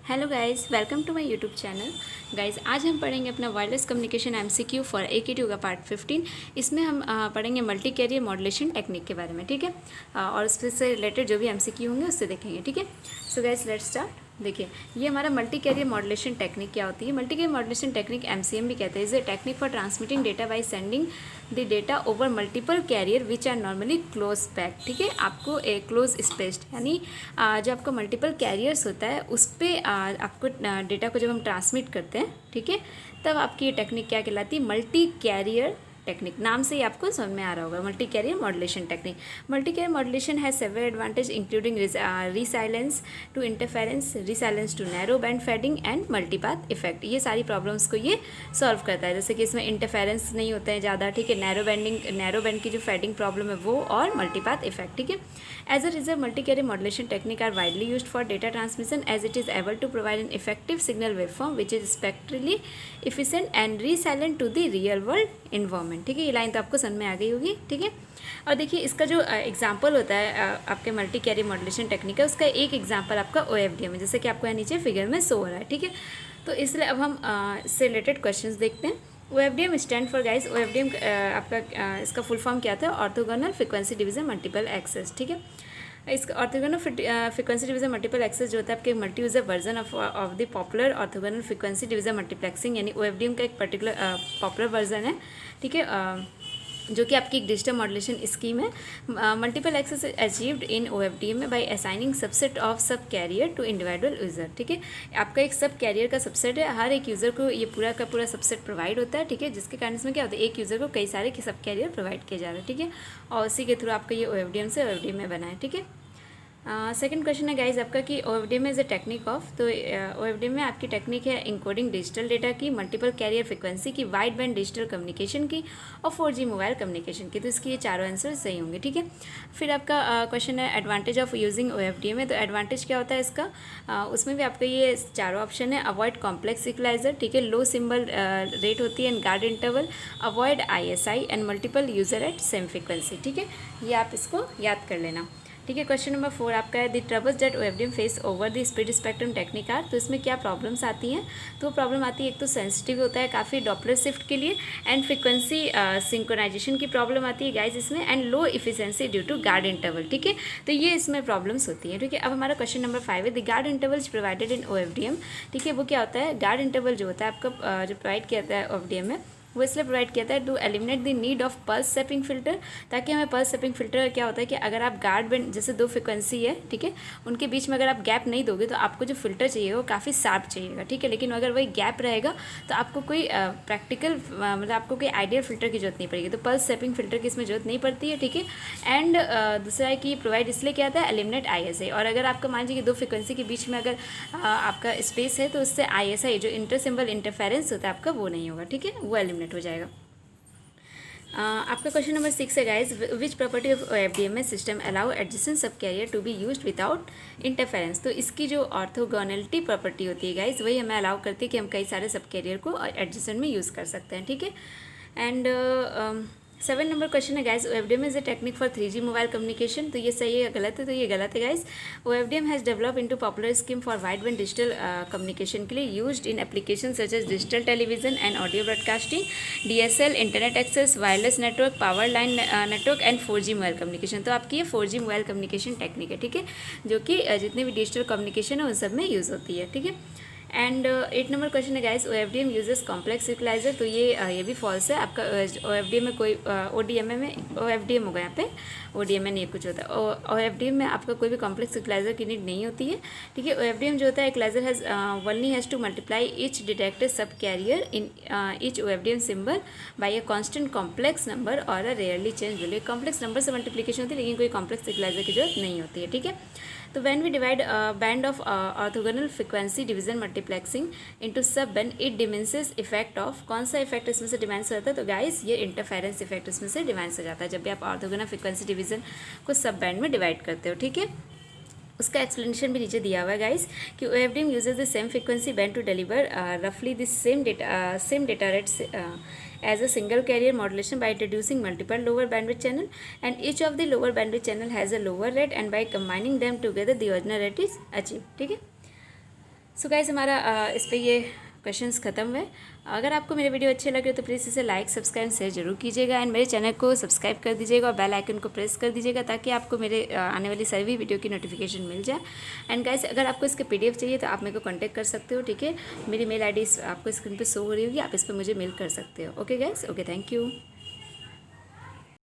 Hello guys, welcome to my YouTube channel. Guys, आज हम पढ़ेंगे अपना wireless communication MCQ for AQ का पार्ट 15। इसमें हम पढ़ेंगे मल्टी कैरियर मॉड्यूलेशन टेक्निक के बारे में, ठीक है। और उससे रिलेटेड जो भी एमसीक्यू होंगे उससे देखेंगे, ठीक है। So guys, let's start. देखिए, ये हमारा मल्टी कैरियर मॉड्यूलेशन टेक्निक क्या होती है। Multi carrier modulation technique MCM भी कहते हैं। Is a technique for transmitting data by sending the data over multiple carrier which are normally close pack, ठीक है। आपको एक क्लोज स्पेस्ड यानी जो आपका मल्टीपल कैरियर्स होता है उस पर आपको डेटा को जब हम ट्रांसमिट करते हैं, ठीक है, तब आपकी ये टेक्निक क्या कहलाती है, मल्टी कैरियर टेक्निक। नाम से ही आपको समझ में आ रहा होगा, multi carrier modulation technique. Multi carrier modulation has several advantage including resilience to interference, resilience to narrow band fading and multipath effect. ये सारी प्रॉब्लम्स को ये सॉल्व करता है। जैसे कि इसमें इंटरफेरेंस नहीं होता है ज़्यादा, ठीक है, नैरो बैंड की जो फेडिंग प्रॉब्लम है वो, और मल्टीपाथ इफेक्ट, ठीक है। As a result, multi carrier modulation technique are widely used for data transmission as it is able to provide an effective signal waveform which is spectrally efficient and resilient to the real world environment, ठीक है। ये line तो आपको समझ में आ गई होगी, ठीक है। और देखिए, इसका जो एग्जांपल होता है आपके मल्टी कैरियर मॉड्यूलेशन टेक्निक का, उसका एक एग्जांपल आपका OFDM है, जैसे कि आपको यहाँ नीचे फिगर में शो हो रहा है, ठीक है। तो इसलिए अब हम इससे रिलेटेड क्वेश्चंस देखते हैं। OFDM stand for guys, OFDM आपका इसका फुल फॉर्म क्या था, orthogonal frequency division multiple access, ठीक है। इसका orthogonal frequency division multiple access जो होता है आपके multi user version of the popular orthogonal frequency division multiplexing, यानी OFDM का एक पर्टिकुलर पॉपुलर वर्जन है, ठीक है, जो कि आपकी एक डिजिटल मॉड्यूलेशन स्कीम है। Multiple access achieved in OFDM में by assigning subset of sub carrier to individual user, ठीक है। आपका एक सब कैरियर का सबसेट है, हर एक यूज़र को ये पूरा का पूरा सबसेट प्रोवाइड होता है, ठीक है, जिसके कारण इसमें क्या होता है, एक यूज़र को कई सारे सब कैरियर प्रोवाइड किए जा रहे हैं, ठीक है, और उसी के थ्रू आपका ये OFDM से OFDM में बना है, ठीक है। सेकंड क्वेश्चन है गाइज आपका कि OFDM is a technique of, तो OFDM में आपकी टेक्निक है इंकोडिंग डिजिटल डेटा की, मल्टीपल कैरियर फ्रिक्वेंसी की, वाइड बैंड डिजिटल कम्युनिकेशन की, और 4G मोबाइल कम्युनिकेशन की। तो इसकी ये चारों आंसर सही होंगे, ठीक है। फिर आपका क्वेश्चन है एडवांटेज ऑफ यूजिंग OFDM में, तो एडवांटेज क्या होता है इसका, उसमें भी आपका ये चारों ऑप्शन है। अवॉइड कॉम्प्लेक्स इक्वलाइजर, ठीक है, लो सिंबल रेट होती है and guard interval, avoid ISI and multiple user eight same frequency, ठीक है। ये आप इसको याद कर लेना, ठीक है। क्वेश्चन नंबर 4 आपका है the troubles that OFDM face over the split spectrum technique are, तो इसमें क्या प्रॉब्लम्स आती हैं, तो प्रॉब्लम आती है, एक तो सेंसिटिव होता है काफ़ी डॉपलर शिफ्ट के लिए, एंड फ्रिक्वेंसी सिंक्रोनाइजेशन की प्रॉब्लम आती है गाइज इसमें, and low efficiency due to guard interval, ठीक है। तो ये इसमें प्रॉब्लम्स होती हैं, ठीक है। अब हमारा क्वेश्चन नंबर 5 है the guard intervals provided in OFDM, ठीक है। वो क्या होता है, गार्ड इंटरवल जो होता है आपका जो प्रोवाइड किया जाता है OFDM में, वो इसलिए प्रोवाइड किया था to eliminate the need of pulse shaping filter, ताकि हमें पल्स सेपिंग फिल्टर क्या होता है कि अगर आप गार्ड बैंड जैसे दो फ्रिक्वेंसी है, ठीक है, उनके बीच में अगर आप गैप नहीं दोगे तो आपको जो फिल्टर चाहिए वो काफ़ी शार्प चाहिएगा, ठीक है। लेकिन अगर वही गैप रहेगा तो आपको कोई प्रैक्टिकल मतलब आपको कोई आइडियल फिल्टर की जरूरत नहीं पड़ेगी, तो पल्स सेपिंग फिल्टर की इसमें जरूरत नहीं पड़ती है, ठीक है। एंड दूसरा है कि प्रोवाइड इसलिए क्या आता है, एलिमिनेट ISI, और अगर आपका मान लीजिए कि दो फ्रिक्वेंसी के बीच में अगर आपका स्पेस है तो उससे ISI जो इंटर सिंबल इंटरफेरेंस होता है आपका वो नहीं होगा, ठीक है, वो एलिमिनेट हो जाएगा। आपका क्वेश्चन नंबर 6 है guys, which property of OFDM में system allow adjacent sub carrier to be used without interference, तो इसकी जो ऑर्थोगोनलिटी प्रॉपर्टी होती है गाइज वही हमें अलाउ करती है कि हम कई सारे सब कैरियर को एडजेसेंट में यूज़ कर सकते हैं, ठीक है। एंड 7 नंबर क्वेश्चन है guys, OFDM is a technique for 3G mobile communication, तो ये सही है गलत है, तो ये गलत है guys. OFDM has develop into popular scheme for wide band digital communication के लिए used in application such as digital television and audio broadcasting, DSL, internet access, wireless network, power line network and 4G mobile communication. तो आपकी ये 4G mobile communication technique है, ठीक है, जो कि जितने भी डिजिटल कम्युनिकेशन है उन सब में यूज़ होती है, ठीक है। एंड 8 नंबर क्वेश्चन है guys, OFDM uses complex equalizer, तो ये भी फॉल्स है। आपका OFDM में कोई ODMA में OFDM होगा यहाँ पे, ODMA नहीं कुछ होता है, OFDM में आपका कोई भी कॉम्प्लेक्स इक्वलाइजर की नीड नहीं होती है, ठीक है। OFDM जो होता है equaliser has only has to multiply each detected subcarrier in each OFDM symbol by a constant complex number और a rarely change value. Complex number से मल्टीप्लिकेशन होती है लेकिन कोई कॉम्प्लेक्स इक्वलाइजर की जरूरत नहीं होती है, ठीक है। तो when we divide band of orthogonal frequency division multiplexing into sub band it diminishes effect of, कौन सा इफेक्ट इसमें से डिमेंस हो जाता है, तो गाइस ये इंटरफेरेंस इफेक्ट इसमें से डिमेंस हो जाता है जब भी आप ऑर्थोगोनल फ्रिक्वेंसी डिवीजन को सब बैंड में डिवाइड करते हो, ठीक है। उसका एक्सप्लेनेशन भी नीचे दिया हुआ है गाइस कि OFDM uses the same frequency band to deliver रफली the same data rates as a single carrier modulation by introducing multiple lower bandwidth channel, and each of the lower bandwidth channel has a lower rate, and by combining them together the original rate is achieved, ठीक है। So guys हमारा इस पे ये questions ख़त्म हुए। अगर आपको मेरे वीडियो अच्छे लगे तो प्लीज़ इसे लाइक सब्सक्राइब शेयर जरूर कीजिएगा एंड मेरे चैनल को सब्सक्राइब कर दीजिएगा और बेल आइकन को प्रेस कर दीजिएगा ताकि आपको मेरे आने वाली सभी वीडियो की नोटिफिकेशन मिल जाए। एंड गाइस अगर आपको इसके PDF चाहिए तो आप मेरे को कॉन्टैक्ट कर सकते हो, ठीक है। मेरी मेल ID आपको स्क्रीन पर शो हो रही होगी, आप इस पर मुझे मेल कर सकते हो। Okay guys, okay, thank you.